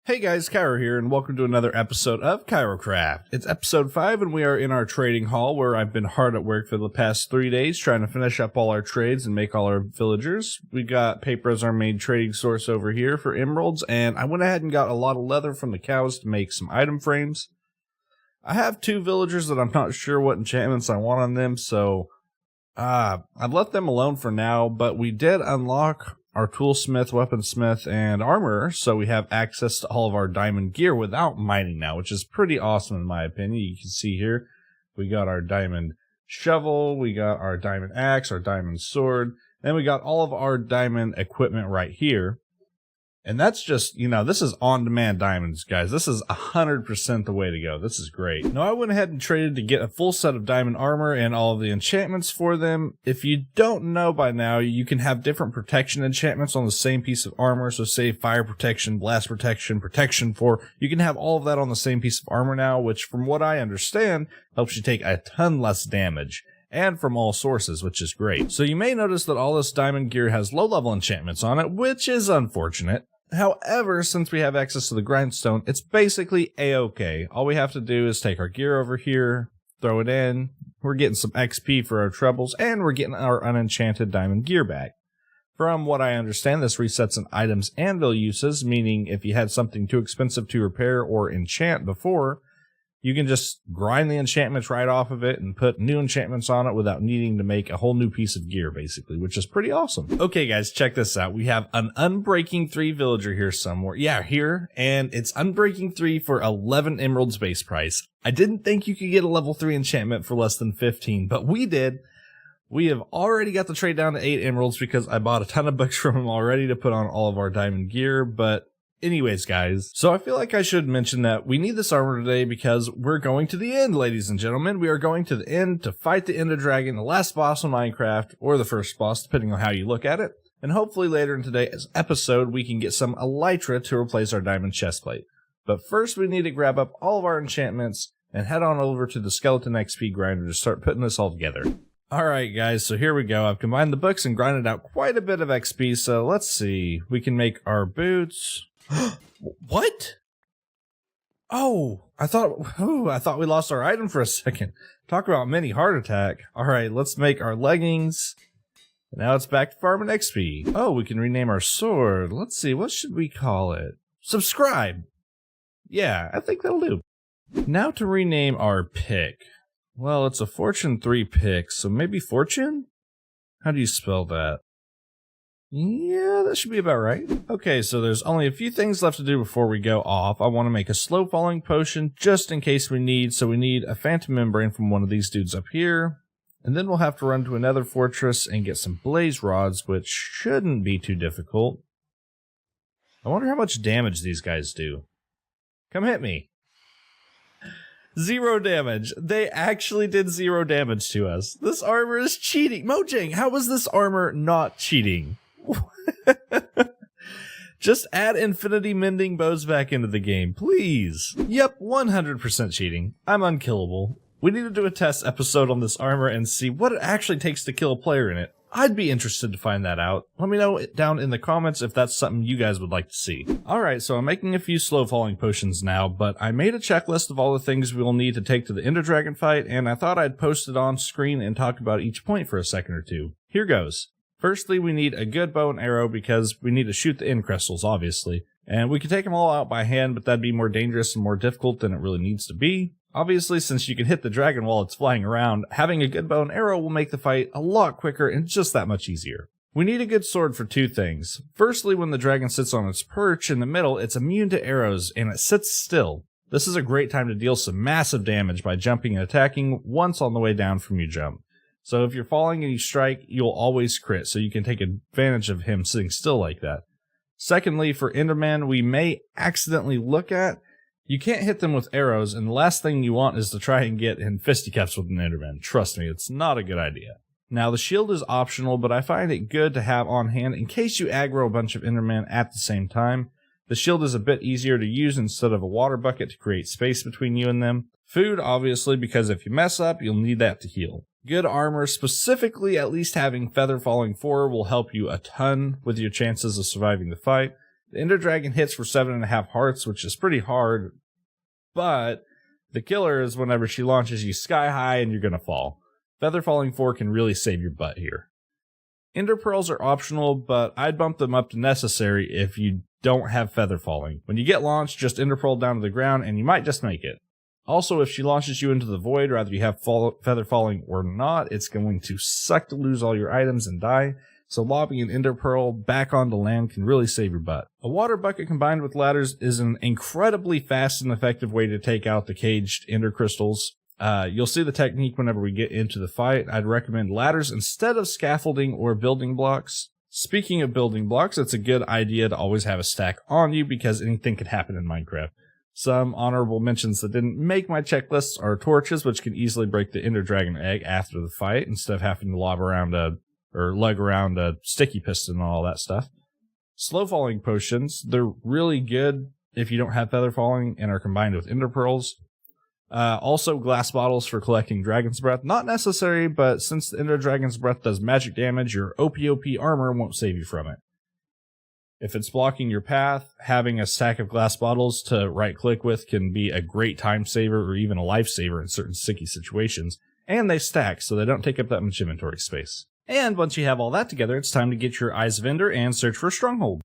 Hey guys, Kyro here, and welcome to another episode of Kyrocraft. It's episode 5, and we are in our trading hall, where I've been hard at work for the past 3 days, trying to finish up all our trades and make all our villagers. We got paper as our main trading source over here for emeralds, and I went ahead and got a lot of leather from the cows to make some item frames. I have 2 villagers that I'm not sure what enchantments I want on them, so I've let them alone for now, but we did unlock our toolsmith, weaponsmith, and armorer, so we have access to all of our diamond gear without mining now, which is pretty awesome in my opinion. You can see here, we got our diamond shovel, we got our diamond axe, our diamond sword, and we got all of our diamond equipment right here. And that's just, this is on-demand diamonds, guys. This is 100% the way to go. This is great. Now, I went ahead and traded to get a full set of diamond armor and all of the enchantments for them. If you don't know by now, you can have different protection enchantments on the same piece of armor. So say fire protection, blast protection, protection 4. You can have all of that on the same piece of armor now, which from what I understand, helps you take a ton less damage. And from all sources, which is great. So you may notice that all this diamond gear has low-level enchantments on it, which is unfortunate. However, since we have access to the grindstone, it's basically a-okay. All we have to do is take our gear over here, throw it in, we're getting some XP for our troubles, and we're getting our unenchanted diamond gear back. From what I understand, this resets an item's anvil uses, meaning if you had something too expensive to repair or enchant before, you can just grind the enchantments right off of it and put new enchantments on it without needing to make a whole new piece of gear, basically, which is pretty awesome. Okay, guys, check this out. We have an Unbreaking 3 villager here somewhere. Yeah, here. And it's Unbreaking 3 for 11 emeralds base price. I didn't think you could get a level 3 enchantment for less than 15, but we did. We have already got the trade down to 8 emeralds because I bought a ton of books from him already to put on all of our diamond gear, but anyways, guys, so I feel like I should mention that we need this armor today because we're going to the end, ladies and gentlemen. We are going to the end to fight the Ender Dragon, the last boss in Minecraft, or the first boss, depending on how you look at it. And hopefully later in today's episode, we can get some elytra to replace our diamond chestplate. But first, we need to grab up all of our enchantments and head on over to the skeleton XP grinder to start putting this all together. Alright guys, so here we go. I've combined the books and grinded out quite a bit of XP, so let's see. We can make our boots. What? Oh, I thought we lost our item for a second. Talk about mini heart attack. Alright, let's make our leggings. Now it's back to farming XP. Oh, we can rename our sword. Let's see, what should we call it? Subscribe. Yeah, I think that'll do. Now to rename our pick. Well, it's a Fortune 3 pick, so maybe Fortune? How do you spell that? Yeah, that should be about right. Okay, so there's only a few things left to do before we go off. I want to make a slow falling potion just in case we need, so we need a phantom membrane from one of these dudes up here. And then we'll have to run to another fortress and get some blaze rods, which shouldn't be too difficult. I wonder how much damage these guys do. Come hit me. 0 damage. They actually did 0 damage to us. This armor is cheating. Mojang, how is this armor not cheating? Just add infinity mending bows back into the game, please. Yep, 100% cheating. I'm unkillable. We need to do a test episode on this armor and see what it actually takes to kill a player in it. I'd be interested to find that out. Let me know down in the comments if that's something you guys would like to see. Alright, so I'm making a few slow falling potions now, but I made a checklist of all the things we'll need to take to the Ender Dragon fight, and I thought I'd post it on screen and talk about each point for a second or two. Here goes. Firstly, we need a good bow and arrow because we need to shoot the end crystals, obviously. And we can take them all out by hand, but that'd be more dangerous and more difficult than it really needs to be. Obviously, since you can hit the dragon while it's flying around, having a good bow and arrow will make the fight a lot quicker and just that much easier. We need a good sword for 2 things. Firstly, when the dragon sits on its perch in the middle, it's immune to arrows and it sits still. This is a great time to deal some massive damage by jumping and attacking once on the way down from your jump. So if you're falling and you strike, you'll always crit, so you can take advantage of him sitting still like that. Secondly, for Enderman, we may accidentally look at, you can't hit them with arrows, and the last thing you want is to try and get in fisticuffs with an Enderman. Trust me, it's not a good idea. Now, the shield is optional, but I find it good to have on hand in case you aggro a bunch of Enderman at the same time. The shield is a bit easier to use instead of a water bucket to create space between you and them. Food, obviously, because if you mess up, you'll need that to heal. Good armor, specifically at least having Feather Falling 4, will help you a ton with your chances of surviving the fight. The Ender Dragon hits for 7.5 hearts, which is pretty hard, but the killer is whenever she launches you sky high and you're going to fall. Feather Falling 4 can really save your butt here. Ender Pearls are optional, but I'd bump them up to necessary if you don't have Feather Falling. When you get launched, just Ender Pearl down to the ground and you might just make it. Also, if she launches you into the void, whether you have Feather Falling or not, it's going to suck to lose all your items and die. So lobbing an Ender Pearl back onto land can really save your butt. A water bucket combined with ladders is an incredibly fast and effective way to take out the caged Ender Crystals. You'll see the technique whenever we get into the fight. I'd recommend ladders instead of scaffolding or building blocks. Speaking of building blocks, it's a good idea to always have a stack on you because anything could happen in Minecraft. Some honorable mentions that didn't make my checklists are torches, which can easily break the Ender Dragon egg after the fight instead of having to lug around a sticky piston and all that stuff. Slow falling potions, they're really good if you don't have Feather Falling and are combined with Ender Pearls. Also glass bottles for collecting Dragon's Breath. Not necessary, but since the Ender Dragon's Breath does magic damage, your OP armor won't save you from it. If it's blocking your path, having a stack of glass bottles to right-click with can be a great time saver or even a lifesaver in certain sticky situations. And they stack, so they don't take up that much inventory space. And once you have all that together, it's time to get your Eyes of Ender and search for a stronghold.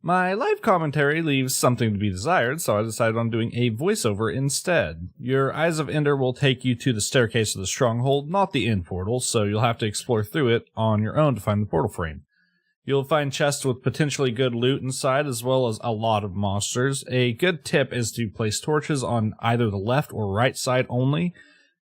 My live commentary leaves something to be desired, so I decided on doing a voiceover instead. Your Eyes of Ender will take you to the staircase of the stronghold, not the end portal, so you'll have to explore through it on your own to find the portal frame. You'll find chests with potentially good loot inside, as well as a lot of monsters. A good tip is to place torches on either the left or right side only.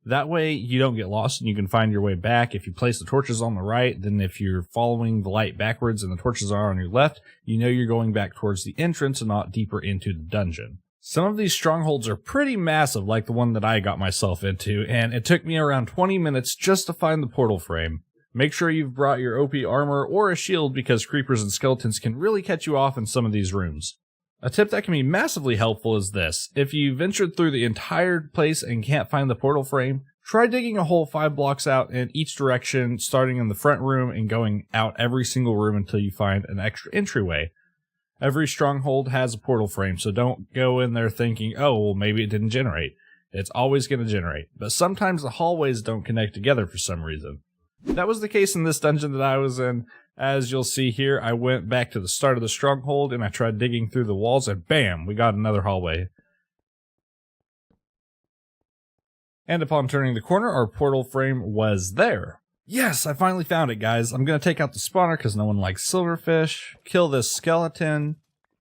That way you don't get lost and you can find your way back. If you place the torches on the right, then if you're following the light backwards and the torches are on your left, you know you're going back towards the entrance and not deeper into the dungeon. Some of these strongholds are pretty massive, like the one that I got myself into, and it took me around 20 minutes just to find the portal frame. Make sure you've brought your OP armor or a shield because creepers and skeletons can really catch you off in some of these rooms. A tip that can be massively helpful is this. If you ventured through the entire place and can't find the portal frame, try digging a hole 5 blocks out in each direction, starting in the front room and going out every single room until you find an extra entryway. Every stronghold has a portal frame, so don't go in there thinking, oh, well, maybe it didn't generate. It's always going to generate, but sometimes the hallways don't connect together for some reason. That was the case in this dungeon that I was in. As you'll see here, I went back to the start of the stronghold and I tried digging through the walls and bam, we got another hallway. And upon turning the corner, our portal frame was there. Yes, I finally found it, guys. I'm going to take out the spawner because no one likes silverfish, kill this skeleton,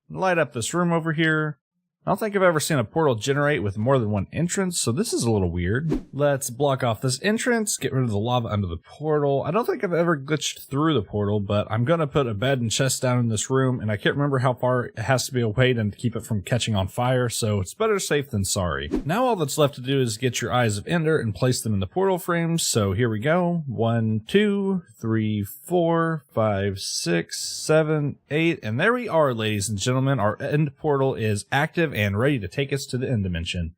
light up this room over here. I don't think I've ever seen a portal generate with more than one entrance, so this is a little weird. Let's block off this entrance, get rid of the lava under the portal. I don't think I've ever glitched through the portal, but I'm going to put a bed and chest down in this room, and I can't remember how far it has to be away to keep it from catching on fire, so it's better safe than sorry. Now all that's left to do is get your Eyes of Ender and place them in the portal frames, so here we go. 1, 2, 3, 4, 5, 6, 7, 8, and there we are, ladies and gentlemen. Our end portal is active and ready to take us to the end dimension.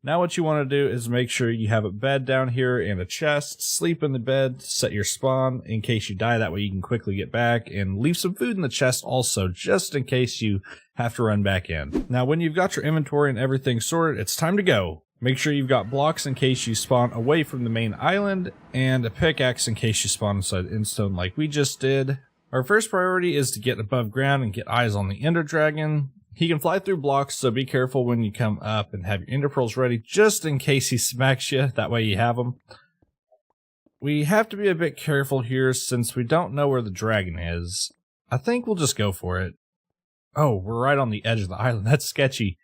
Now what you want to do is make sure you have a bed down here and a chest. Sleep in the bed, set your spawn in case you die, that way you can quickly get back, and leave some food in the chest also, just in case you have to run back in. Now when you've got your inventory and everything sorted, it's time to go. Make sure you've got blocks in case you spawn away from the main island, and a pickaxe in case you spawn inside endstone like we just did. Our first priority is to get above ground and get eyes on the Ender Dragon. He can fly through blocks, so be careful when you come up and have your Ender Pearls ready just in case he smacks you, that way you have them. We have to be a bit careful here since we don't know where the dragon is. I think we'll just go for it. Oh, we're right on the edge of the island, that's sketchy.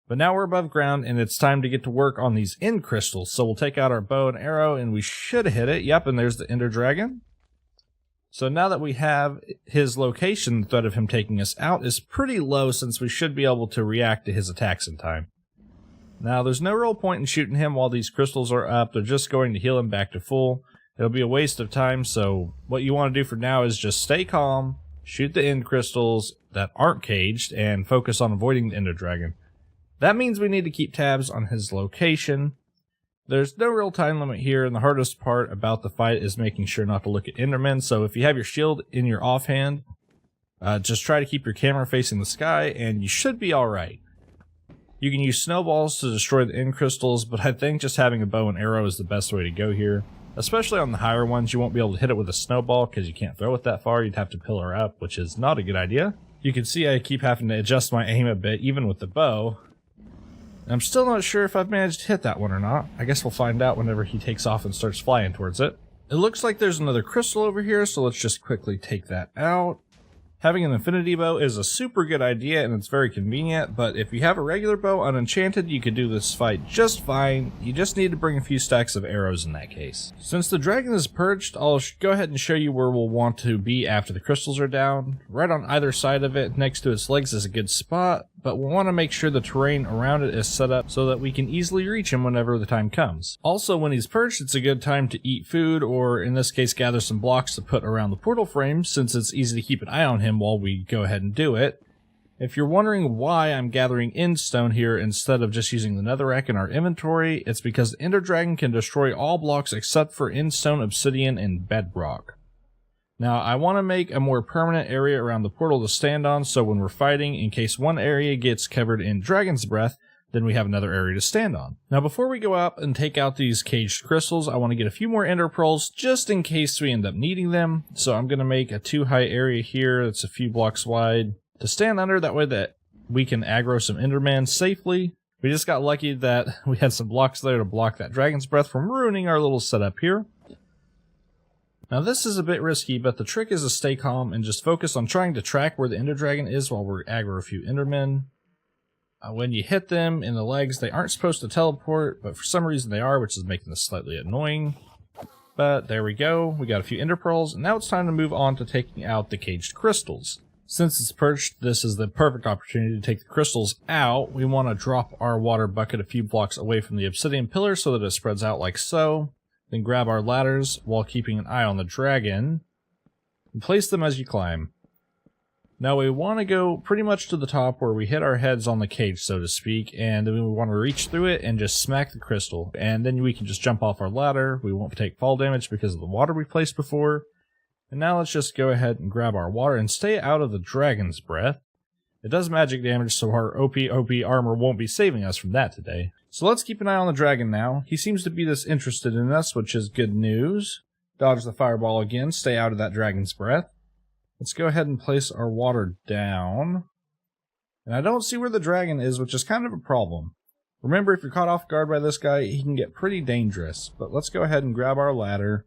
But now we're above ground and it's time to get to work on these end crystals, so we'll take out our bow and arrow and we should hit it. Yep, and there's the Ender Dragon. So now that we have his location, the threat of him taking us out is pretty low since we should be able to react to his attacks in time. Now there's no real point in shooting him while these crystals are up, they're just going to heal him back to full. It'll be a waste of time, so what you want to do for now is just stay calm, shoot the end crystals that aren't caged, and focus on avoiding the Ender Dragon. That means we need to keep tabs on his location. There's no real time limit here, and the hardest part about the fight is making sure not to look at Endermen, so if you have your shield in your offhand, Just try to keep your camera facing the sky and you should be alright. You can use snowballs to destroy the end crystals, but I think just having a bow and arrow is the best way to go here. Especially on the higher ones, you won't be able to hit it with a snowball because you can't throw it that far. You'd have to pillar up, which is not a good idea. You can see I keep having to adjust my aim a bit, even with the bow. And I'm still not sure if I've managed to hit that one or not. I guess we'll find out whenever he takes off and starts flying towards it. It looks like there's another crystal over here, so let's just quickly take that out. Having an infinity bow is a super good idea and it's very convenient, but if you have a regular bow unenchanted, you could do this fight just fine. You just need to bring a few stacks of arrows in that case. Since the dragon is perched, I'll go ahead and show you where we'll want to be after the crystals are down. Right on either side of it, next to its legs is a good spot, but we'll want to make sure the terrain around it is set up so that we can easily reach him whenever the time comes. Also, when he's perched, it's a good time to eat food, or in this case, gather some blocks to put around the portal frame, since it's easy to keep an eye on him while we go ahead and do it. If you're wondering why I'm gathering end stone here instead of just using the netherrack in our inventory, it's because the ender dragon can destroy all blocks except for end stone, obsidian, and bedrock. Now, I want to make a more permanent area around the portal to stand on, so when we're fighting, in case one area gets covered in dragon's breath, then we have another area to stand on. Now, before we go up and take out these caged crystals, I want to get a few more ender pearls just in case we end up needing them. So I'm going to make a 2-high area here that's a few blocks wide to stand under, that way that we can aggro some enderman safely. We just got lucky that we had some blocks there to block that dragon's breath from ruining our little setup here. Now this is a bit risky, but the trick is to stay calm and just focus on trying to track where the ender dragon is while we're aggro a few endermen. When you hit them in the legs, they aren't supposed to teleport, but for some reason they are, which is making this slightly annoying. But there we go, we got a few ender pearls, and now it's time to move on to taking out the caged crystals. Since it's perched, this is the perfect opportunity to take the crystals out. We want to drop our water bucket a few blocks away from the obsidian pillar so that it spreads out like so. Then grab our ladders while keeping an eye on the dragon, and place them as you climb. Now we want to go pretty much to the top where we hit our heads on the cage, so to speak, and then we want to reach through it and just smack the crystal. And then we can just jump off our ladder. We won't take fall damage because of the water we placed before. And now let's just go ahead and grab our water and stay out of the dragon's breath. It does magic damage, so our OP armor won't be saving us from that today. So let's keep an eye on the dragon now. He seems to be disinterested in us, which is good news. Dodge the fireball again, stay out of that dragon's breath. Let's go ahead and place our water down. And I don't see where the dragon is, which is kind of a problem. Remember, if you're caught off guard by this guy, he can get pretty dangerous. But let's go ahead and grab our ladder.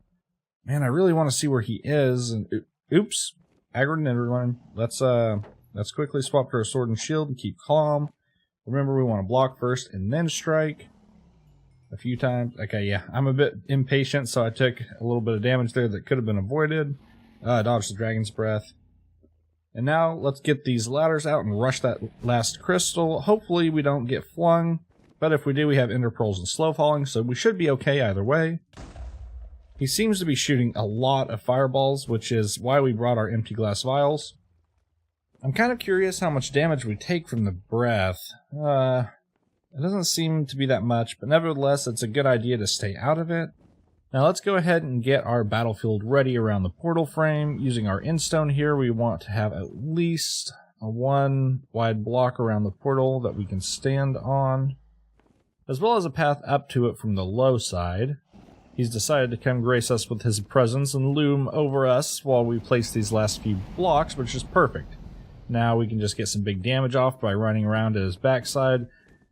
Man, I really want to see where he is. And oops, aggroed an enderman. Let's quickly swap to our sword and shield and keep calm. Remember, we want to block first and then strike a few times. Okay, yeah, I'm a bit impatient, so I took a little bit of damage there that could have been avoided. Dodge the dragon's breath. And now let's get these ladders out and rush that last crystal. Hopefully we don't get flung, but if we do, we have ender pearls and slow falling, so we should be okay either way. He seems to be shooting a lot of fireballs, which is why we brought our empty glass vials. I'm kind of curious how much damage we take from the breath. It doesn't seem to be that much, but nevertheless, it's a good idea to stay out of it. Now let's go ahead and get our battlefield ready around the portal frame. Using our endstone here, we want to have at least a 1 wide block around the portal that we can stand on, as well as a path up to it from the low side. He's decided to come grace us with his presence and loom over us while we place these last few blocks, which is perfect. Now we can just get some big damage off by running around at his backside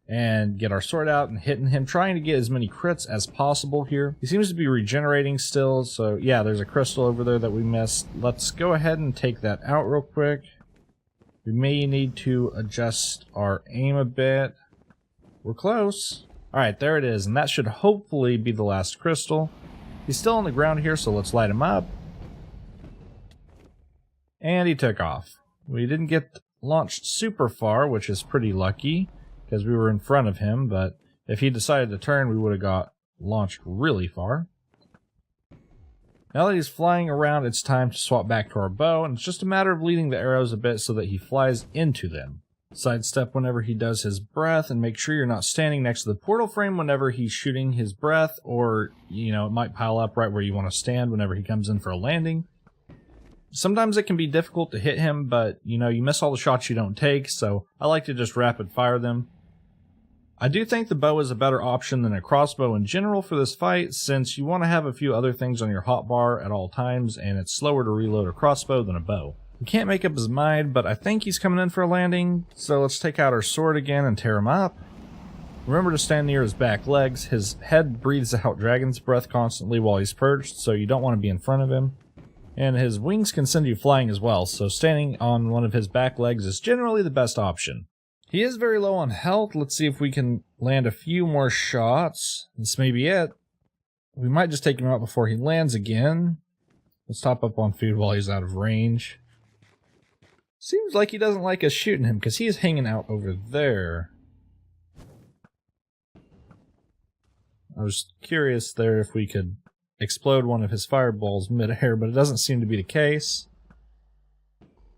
and get our sword out and hitting him, trying to get as many crits as possible here. He seems to be regenerating still, so yeah, there's a crystal over there that we missed. Let's go ahead and take that out real quick. We may need to adjust our aim a bit. We're close. Alright, there it is, and that should hopefully be the last crystal. He's still on the ground here, so let's light him up. And he took off. We didn't get launched super far, which is pretty lucky, because we were in front of him, but if he decided to turn, we would have got launched really far. Now that he's flying around, it's time to swap back to our bow, and it's just a matter of leading the arrows a bit so that he flies into them. Sidestep whenever he does his breath, and make sure you're not standing next to the portal frame whenever he's shooting his breath, or, you know, it might pile up right where you want to stand whenever he comes in for a landing. Sometimes it can be difficult to hit him, but, you know, you miss all the shots you don't take, so I like to just rapid fire them. I do think the bow is a better option than a crossbow in general for this fight, since you want to have a few other things on your hotbar at all times, and it's slower to reload a crossbow than a bow. He can't make up his mind, but I think he's coming in for a landing, so let's take out our sword again and tear him up. Remember to stand near his back legs. His head breathes out dragon's breath constantly while he's perched, so you don't want to be in front of him. And his wings can send you flying as well, so standing on one of his back legs is generally the best option. He is very low on health. Let's see if we can land a few more shots. This may be it. We might just take him out before he lands again. Let's top up on food while he's out of range. Seems like he doesn't like us shooting him, because he is hanging out over there. I was curious there if we could explode one of his fireballs mid-air, but it doesn't seem to be the case.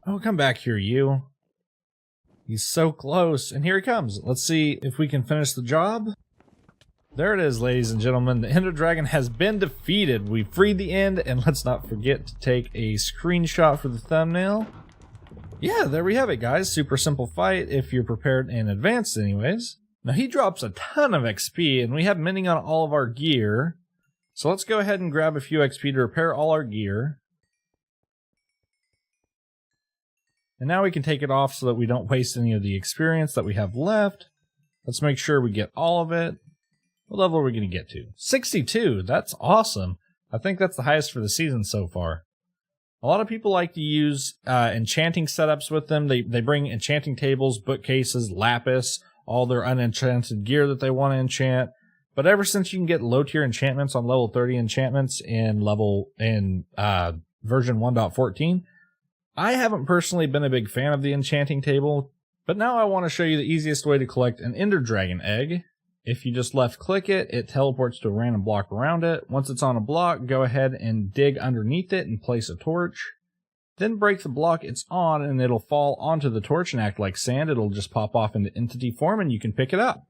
Oh, come back here, you. He's so close, and here he comes. Let's see if we can finish the job. There it is, ladies and gentlemen. The Ender Dragon has been defeated. We freed the end, and let's not forget to take a screenshot for the thumbnail. Yeah, there we have it, guys. Super simple fight if you're prepared in advance anyways. Now, he drops a ton of XP, and we have mending on all of our gear. So let's go ahead and grab a few XP to repair all our gear. And now we can take it off so that we don't waste any of the experience that we have left. Let's make sure we get all of it. What level are we going to get to? 62. That's awesome. I think that's the highest for the season so far. A lot of people like to use enchanting setups with them. They bring enchanting tables, bookcases, lapis, all their unenchanted gear that they want to enchant. But ever since you can get low tier enchantments on level 30 enchantments in version 1.14, I haven't personally been a big fan of the enchanting table, but now I want to show you the easiest way to collect an Ender Dragon egg. If you just left click it, it teleports to a random block around it. Once it's on a block, go ahead and dig underneath it and place a torch. Then break the block it's on and it'll fall onto the torch and act like sand. It'll just pop off into entity form and you can pick it up.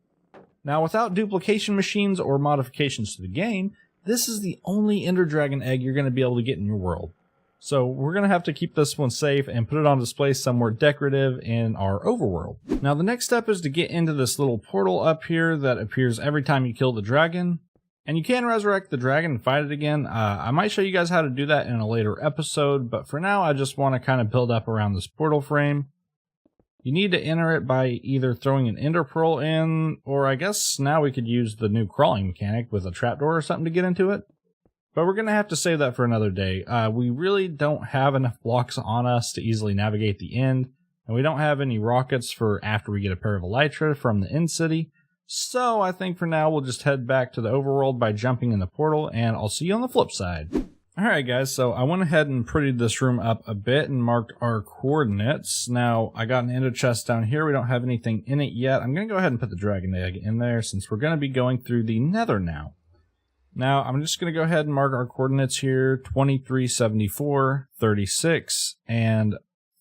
Now, without duplication machines or modifications to the game, this is the only Ender Dragon egg you're going to be able to get in your world. So we're going to have to keep this one safe and put it on display somewhere decorative in our overworld. Now, the next step is to get into this little portal up here that appears every time you kill the dragon. And you can resurrect the dragon and fight it again. I might show you guys how to do that in a later episode, but for now I just want to kind of build up around this portal frame. You need to enter it by either throwing an ender pearl in, or I guess now we could use the new crawling mechanic with a trapdoor or something to get into it. But we're going to have to save that for another day. We really don't have enough blocks on us to easily navigate the end, and we don't have any rockets for after we get a pair of elytra from the end city. So I think for now we'll just head back to the overworld by jumping in the portal, and I'll see you on the flip side. Alright guys, so I went ahead and prettied this room up a bit and marked our coordinates. Now, I got an ender chest down here. We don't have anything in it yet. I'm going to go ahead and put the dragon egg in there since we're going to be going through the nether now. Now, I'm just going to go ahead and mark our coordinates here, 2374, 36, and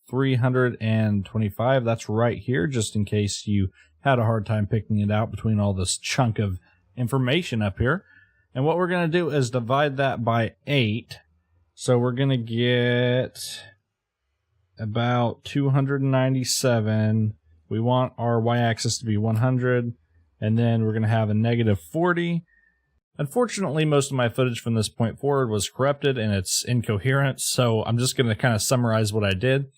325. That's right here, just in case you had a hard time picking it out between all this chunk of information up here. And what we're going to do is divide that by 8. So we're going to get about 297. We want our y-axis to be 100. And then we're going to have a negative 40. Unfortunately, most of my footage from this point forward was corrupted and it's incoherent. So I'm just going to kind of summarize what I did.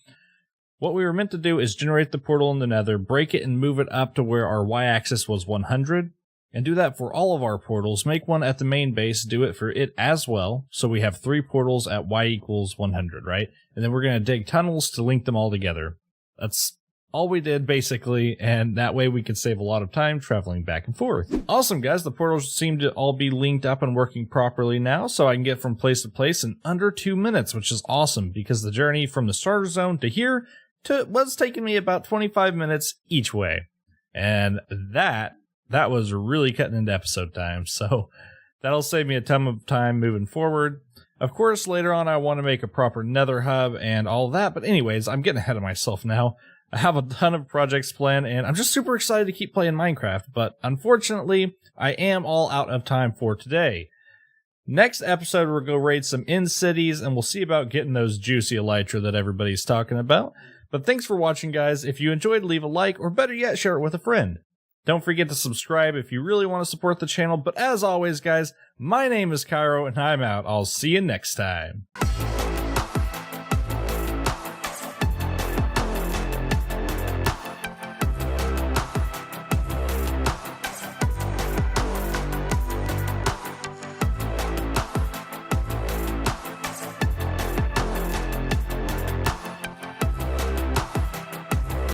What we were meant to do is generate the portal in the nether, break it and move it up to where our y-axis was 100. And do that for all of our portals. Make one at the main base, do it for it as well. So we have 3 portals at y equals 100, right? And then we're going to dig tunnels to link them all together. That's all we did, basically, and that way we can save a lot of time traveling back and forth. Awesome, guys. The portals seem to all be linked up and working properly now, so I can get from place to place in under 2 minutes, which is awesome, because the journey from the starter zone to here was taking me about 25 minutes each way. And that was really cutting into episode time, so that'll save me a ton of time moving forward. Of course, later on I want to make a proper nether hub and all that, but anyways, I'm getting ahead of myself now. I have a ton of projects planned, and I'm just super excited to keep playing Minecraft, but unfortunately, I am all out of time for today. Next episode, we're going to raid some in-cities, and we'll see about getting those juicy elytra that everybody's talking about. But thanks for watching, guys. If you enjoyed, leave a like, or better yet, share it with a friend. Don't forget to subscribe if you really want to support the channel. But as always, guys, my name is Kyro, and I'm out. I'll see you next time.